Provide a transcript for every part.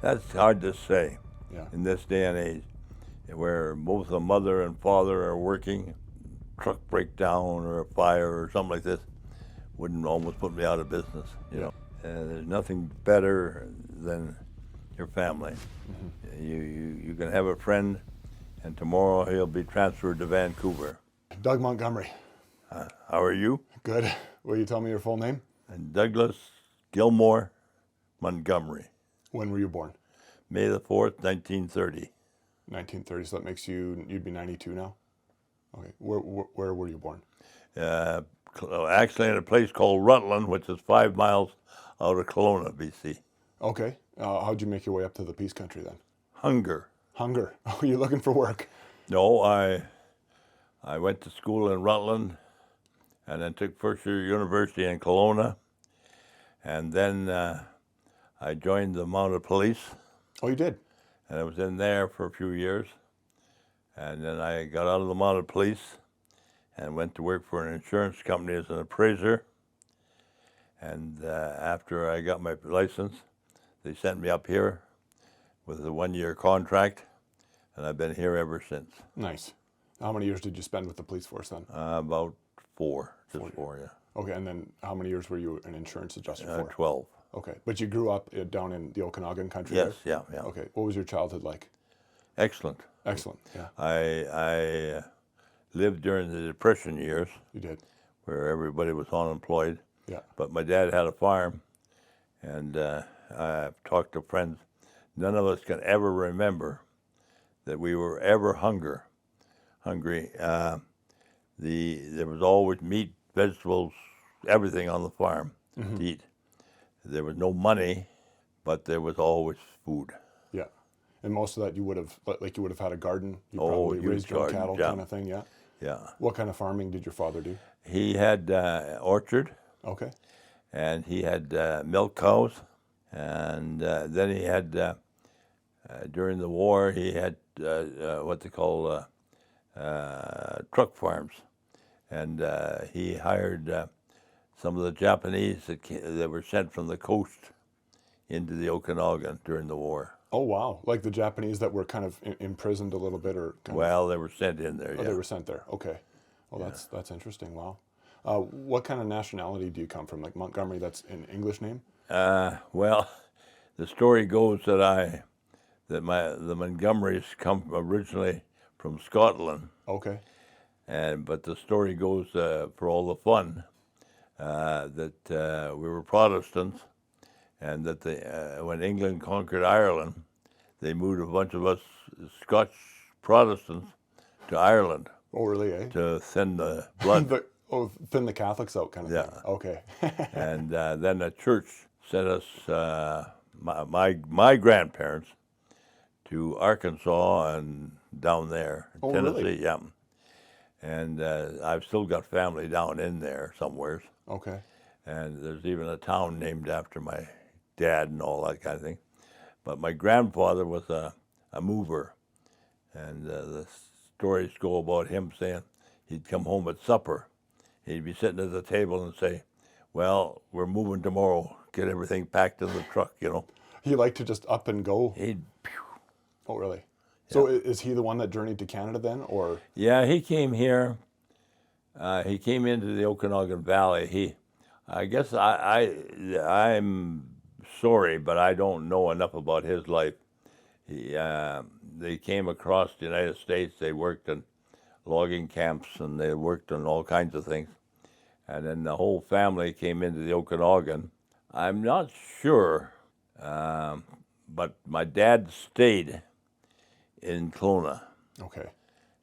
That's hard to say Yeah. in this day and age, where both the mother and father are working. Truck breakdown or a fire or something like this wouldn't almost put me out of business. You know, there's nothing better than your family. You can have a friend, and tomorrow he'll be transferred to Vancouver. Doug Montgomery. How are you? Good. Will you tell me your full name? And Douglas Gilmore Montgomery. When were you born? May the 4th, 1930. 1930. So that makes you'd be 92 now. Okay. Where were you born? Actually in a place called Rutland, which is 5 miles out of Kelowna, BC. Okay. How'd you make your way up to the Peace Country then? Hunger. Hunger. Oh, you're looking for work. No, I went to school in Rutland, and then took first year university in Kelowna, and then I joined the Mounted Police, Oh, you did? and I was in there for a few years, and then I got out of the Mounted Police and went to work for an insurance company as an appraiser, and after I got my license, they sent me up here with a 1-year contract, and I've been here ever since. Nice. How many years did you spend with the police force then? About 4, just 4, yeah. Okay, and then how many years were you an insurance adjuster for? 12. Okay, but you grew up down in the Okanagan country? Yes, there? yeah. Okay, what was your childhood like? Excellent. Excellent, yeah. I lived during the Depression years, You did? where everybody was unemployed. Yeah. But my dad had a farm, and I've talked to friends. None of us can ever remember that we were ever hungry. There was always meat, vegetables, everything on the farm to eat. There was no money, but there was always food. Yeah. And most of that you would have had a garden? You Oh, probably huge raised your own garden, cattle yeah. kind of thing, yeah? Yeah. What kind of farming did your father do? He had orchard, Okay. and he had milk cows, and then he had, during the war, he had what they call truck farms, and he hired some of the Japanese that were sent from the coast into the Okanagan during the war. Oh, wow. Like the Japanese that were kind of imprisoned a little bit or kind Well, they were sent in there, of, yeah. they were sent there. Okay. Well, that's interesting. Wow. What kind of nationality do you come from? Like Montgomery, that's an English name? Well, the story goes that the Montgomerys come originally from Scotland, Okay. but the story goes for all the fun that we were Protestants, and that when England conquered Ireland, they moved a bunch of us Scotch Protestants to Ireland Oh, really, eh? to thin the blood. Thin the Catholics out kind of thing. Yeah. Okay. And then the church sent us, my grandparents, to Arkansas and down there, Oh, Tennessee, really? yeah. And I've still got family down in there somewheres. Okay. And there's even a town named after my dad and all that kind of thing. But my grandfather was a mover, and the stories go about him saying he'd come home at supper. He'd be sitting at the table and say, "Well, we're moving tomorrow. Get everything packed in the truck, you know." He liked to just up and go? He'd, Oh, really? So is he the one that journeyed to Canada then, or? yeah, he came here. He came into the Okanagan Valley. I guess I'm sorry, but I don't know enough about his life. They came across the United States. They worked in logging camps, and they worked on all kinds of things. And then the whole family came into the Okanagan. I'm not sure, but my dad stayed in Kelowna, Okay.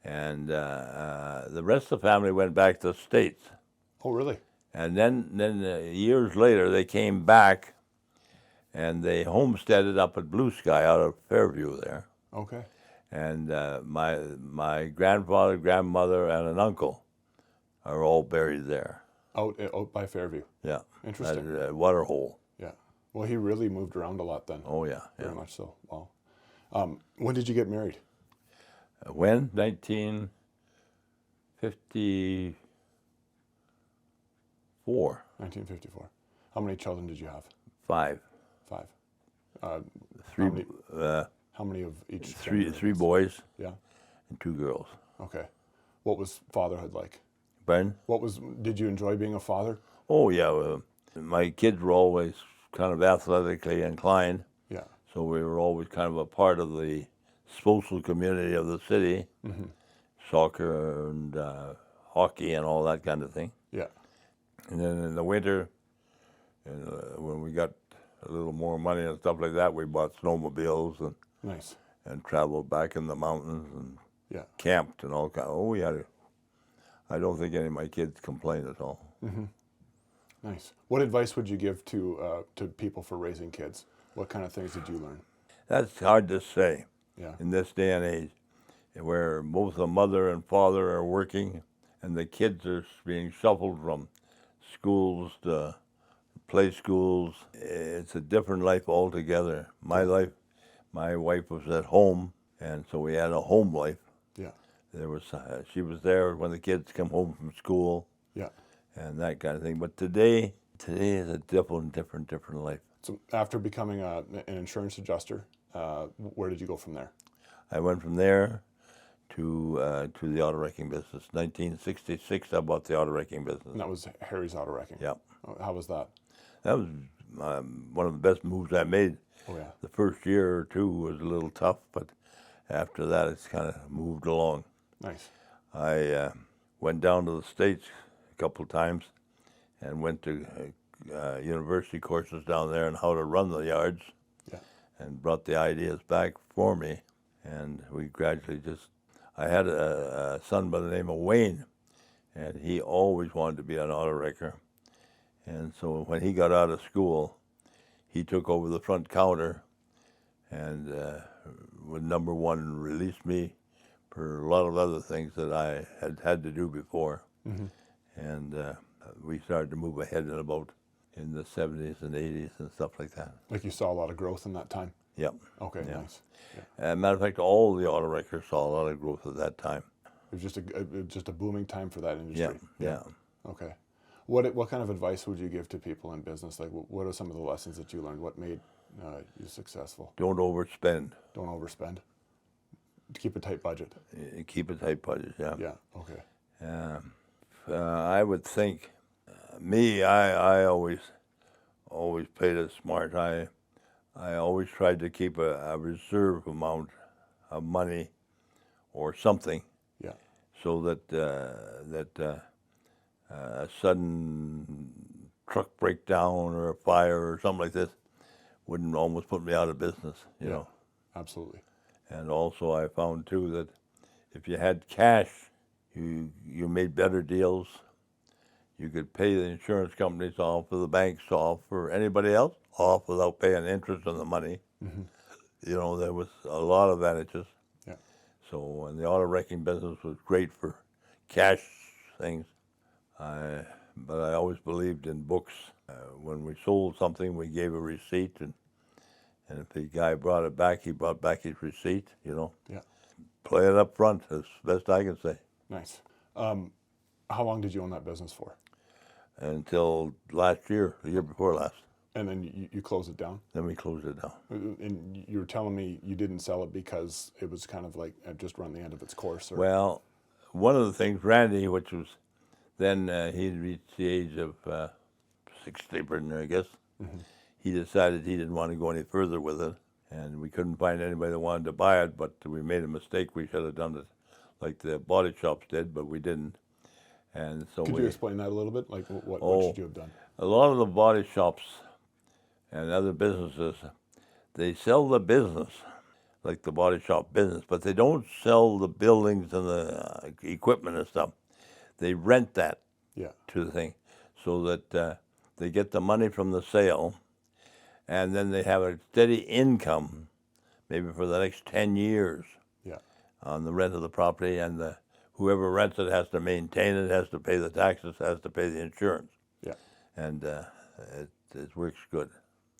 and the rest of the family went back to the States. Oh, really? And then years later, they came back, and they homesteaded up at Blue Sky out of Fairview there. Okay. And my grandfather, grandmother, and an uncle are all buried there. Out by Fairview. Yeah. Interesting. At Waterhole. Yeah. Well, he really moved around a lot then. Oh, yeah. Very much so. Wow. When did you get married? When? 1954. 1954. How many children did you have? 5. 5. Three, How many, how many of each? three boys Yeah. and 2 girls. Okay. What was fatherhood like? Ben? Did you enjoy being a father? Oh, yeah. My kids were always kind of athletically inclined, Yeah. so we were always kind of a part of the social community of the city, soccer and hockey and all that kind of thing. Yeah. And then in the winter, when we got a little more money and stuff like that, we bought snowmobiles Nice. and traveled back in the mountains and Yeah. camped and all kind. Oh, we had I don't think any of my kids complained at all. Nice. What advice would you give to people for raising kids? What kind of things did you learn? That's hard to say Yeah. in this day and age, where both the mother and father are working, and the kids are being shuffled from schools to play schools. It's a different life altogether. My wife was at home, and so we had a home life. Yeah. She was there when the kids come home from school. Yeah. And that kind of thing. But today is a different life. So after becoming an insurance adjuster, where did you go from there? I went from there to the auto wrecking business. 1966, I bought the auto wrecking business. And that was Harry's Auto Wrecking. Yeah, How was that? that was one of the best moves I made. Oh yeah. The first year or two was a little tough, but after that, it's kind of moved along. Nice. I went down to the States a couple of times and went to university courses down there on how to run the yards. Yeah. And brought the ideas back for me, and we gradually I had a son by the name of Wayne, and he always wanted to be an auto wrecker, and so when he got out of school, he took over the front counter, and with number one released me for a lot of other things that I had to do before, and we started to move ahead in the 70s and 80s and stuff like that. Like you saw a lot of growth in that time? Yep. Okay, Yeah. nice. Yeah. Matter of fact, all the auto wreckers saw a lot of growth at that time. It was just a booming time for that industry. Yeah. Okay. What kind of advice would you give to people in business? Like, what are some of the lessons that you learned? What made you successful? Don't overspend. Don't overspend. Keep a tight budget. Keep a tight budget, yeah. Yeah, okay. I would think, I always played it smart. I always tried to keep a reserve amount of money or something, Yeah, so that a sudden truck breakdown or a fire or something like this wouldn't almost put me out of business, you know. absolutely. And also I found too that if you had cash, you made better deals. You could pay the insurance companies off, or the banks off, or anybody else off without paying interest on the money. You know, there was a lot of advantages. Yeah, So, and the auto wrecking business was great for cash things. But I always believed in books. When we sold something, we gave a receipt, and if the guy brought it back, he brought back his receipt, you know. yeah, Play it up front, as best I can say. nice. How long did you own that business for? Until last year, the year before last. And then you closed it down? Then we closed it down. And you were telling me you didn't sell it because it was kind of like it just run the end of its course? Or... Well, one of the things, Randy, which was then he'd reached the age of 60, I guess, he decided he didn't want to go any further with it. And we couldn't find anybody that wanted to buy it, but we made a mistake. We should have done it like the body shops did, but we didn't. And so Could you explain that a little bit? Like, what should you have done? A lot of the body shops and other businesses, they sell the business, like the body shop business, but they don't sell the buildings and the equipment and stuff. They rent that to the thing, so that they get the money from the sale, and then they have a steady income, maybe for the next 10 years, on the rent of the property, and whoever rents it has to maintain it, has to pay the taxes, has to pay the insurance. Yeah. And it works good.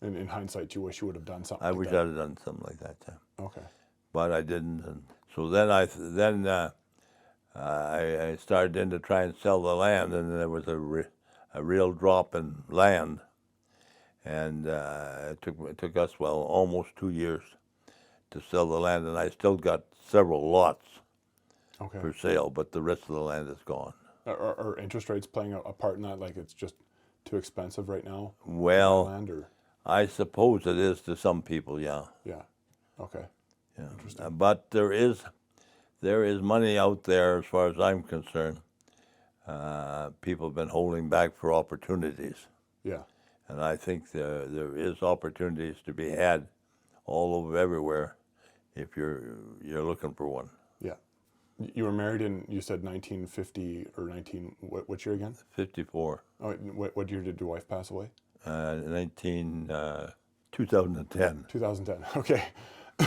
And in hindsight, you wish you would have done something I like wish that. I'd have done something like that, yeah. Okay. But I didn't. And so then I started in to try and sell the land, and there was a real drop in land. and it took us almost 2 years to sell the land, and I still got several lots Okay. for sale, but the rest of the land is gone. Are interest rates playing a part in that? Like it's just too expensive right now to buy Well, land, or I suppose it is to some people, yeah. yeah. Okay. Yeah. Interesting. But there is money out there as far as I'm concerned. People have been holding back for opportunities, Yeah. and I think there is opportunities to be had all over everywhere if you're looking for one. Yeah. You were married in, you said 1950 or 19, what year again? 54, Oh, what year did your wife pass away? 2010. 2010. Okay.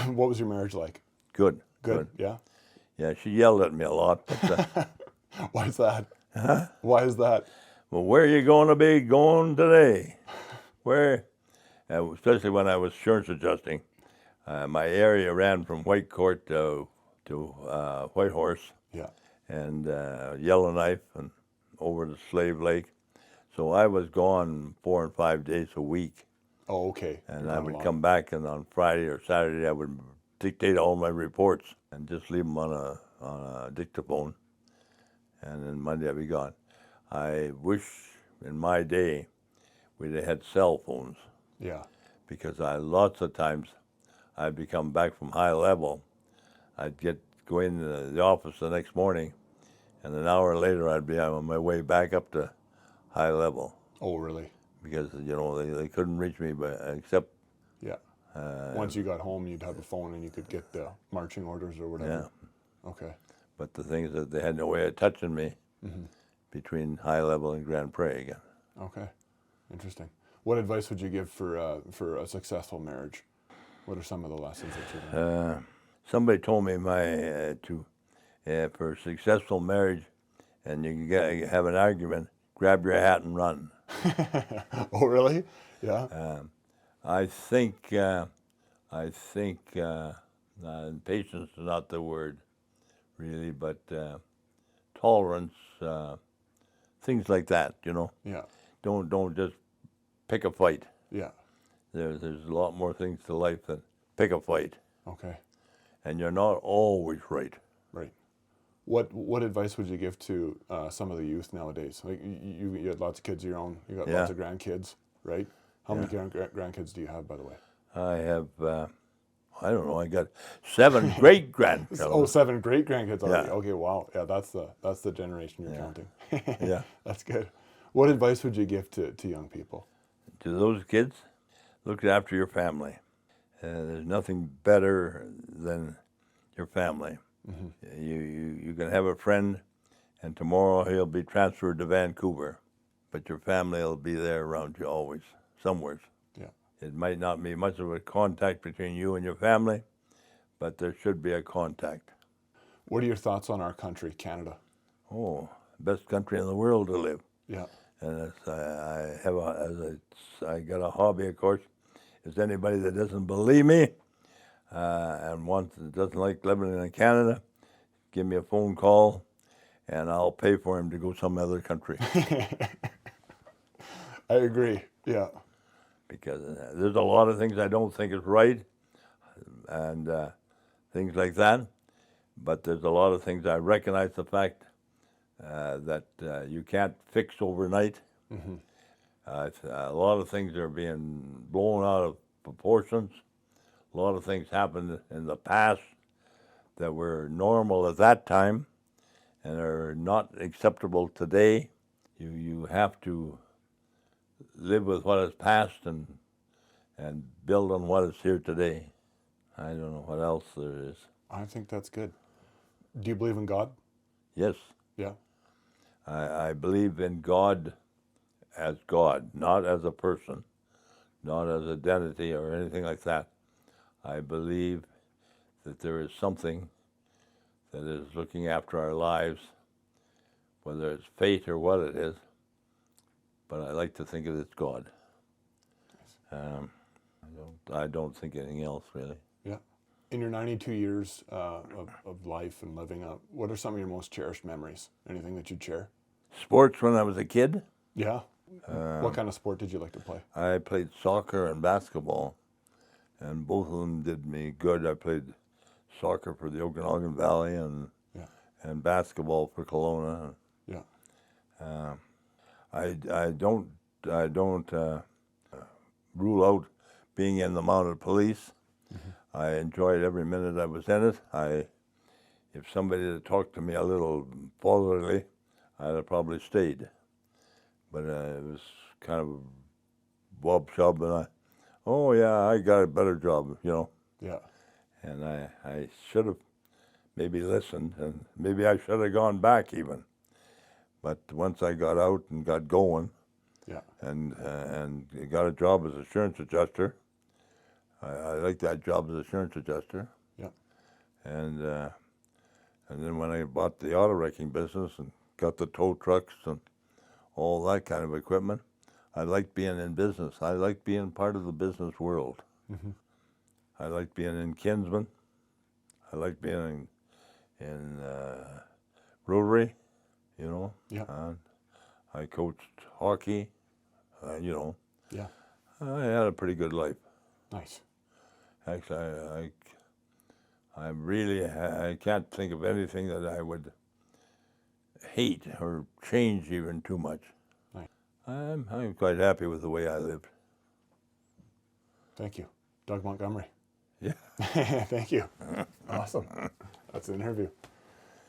What was your marriage like? Good. Good. Yeah. Yeah, she yelled at me a lot, but Why is that? Why is that? well, where are you going to be going today? Where? Especially when I was insurance adjusting. My area ran from Whitecourt to Whitehorse Yeah. and Yellowknife and over to Slave Lake. So I was gone 4 and 5 days a week. Oh, okay. And You're I gone would long. come back, and on Friday or Saturday I would dictate all my reports and just leave them on a dictaphone. And then Monday I'd be gone. I wish in my day we'd have had cell phones, Yeah. because lots of times I'd be coming back from high level. I'd go in the office the next morning, and an hour later I'd be on my way back up to high level, Oh, really? because they couldn't reach me except Yeah. Once you got home, you'd have a phone and you could get the marching orders or whatever. yeah. Okay. But the thing is that they had no way of touching me between high level and Grand Prairie again. Okay. Interesting. What advice would you give for a successful marriage? What are some of the lessons that you learned? Somebody told me for a successful marriage, and you can have an argument, grab your hat and run. Oh, really? Yeah. I think patience is not the word, really, but tolerance, things like that. Yeah. Don't just pick a fight. Yeah. There's a lot more things to life than pick a fight, Okay. and you're not always right. Right. What advice would you give to some of the youth nowadays? Like you had lots of kids of your own. You got lots of grandkids, right? How many grandkids do you have, by the way? I have, I don't know, I got 7 great grandchildren. Oh, 7 great grandkids already. Yeah. Okay, wow. Yeah, that's the generation you're counting. Yeah. That's good. What advice would you give to young people? To those kids, look after your family. There's nothing better than your family. Mm-hmm. You can have a friend, and tomorrow he'll be transferred to Vancouver, but your family will be there around you always, somewhere. Yeah. It might not be much of a contact between you and your family, but there should be a contact. What are your thoughts on our country, Canada? Oh, best country in the world to live. Yeah. And I got a hobby, of course. Is anybody that doesn't believe me and doesn't like living in Canada, give me a phone call, and I'll pay for him to go some other country. I agree. Yeah. Because there's a lot of things I don't think is right, and things like that. But there's a lot of things I recognize the fact that you can't fix overnight. Mm-hmm. A lot of things are being blown out of proportions. A lot of things happened in the past that were normal at that time and are not acceptable today. You have to live with what is past and build on what is here today. I don't know what else there is. I think that's good. Do you believe in God? Yes. Yeah. I believe in God as God, not as a person, not as identity or anything like that. I believe that there is something that is looking after our lives, whether it's fate or what it is, but I like to think of it as God. I don't think anything else, really. Yeah. In your 92 years of life and living up, what are some of your most cherished memories? Anything that you'd share? Sports when I was a kid? Yeah. What kind of sport did you like to play? I played soccer and basketball, and both of them did me good. I played soccer for the Okanagan Valley and Yeah. and basketball for Kelowna. Yeah. I don't rule out being in the mounted police. I enjoyed every minute I was in it. If somebody had talked to me a little fatherly, I'd have probably stayed. But it was kind of Bob Chubb, and oh yeah, I got a better job, you know. Yeah. And I should have maybe listened, and maybe I should have gone back even. But once I got out and got going, Yeah. and got a job as assurance adjuster, I liked that job as assurance adjuster. Yeah. And then when I bought the auto wrecking business and got the tow trucks and all that kind of equipment, I liked being in business. I liked being part of the business world. I liked being in Kinsman. I liked being in Rotary, you know. Yeah. And I coached hockey, you know. Yeah. I had a pretty good life. Nice. Actually, I can't think of anything that I would hate or change even too much. Nice. I'm quite happy with the way I lived. Thank you. Doug Montgomery. Yeah. Thank you. Awesome. That's the interview.